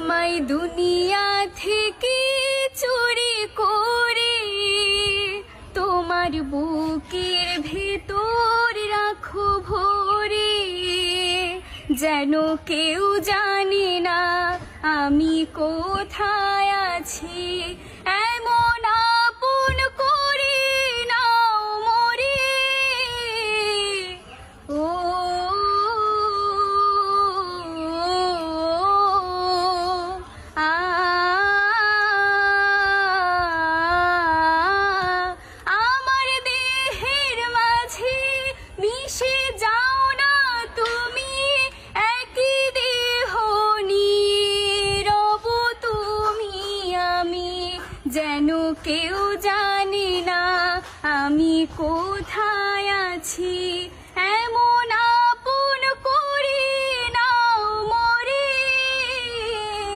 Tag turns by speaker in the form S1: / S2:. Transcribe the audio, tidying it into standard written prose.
S1: আমায় দুনিয়া থেকে চুরি করে তোমার বুকের ভেতর রাখো ভরে, যেন কেউ জানে না আমি কোথায় আছি। এমন আপন করে নাও মরে, ও আমার দেহের মাঝে মিশে যাও না তুমি, একই দেহ নীরব তুমি আমি, যেন কেউ জানে না আমি কোথায় আছি।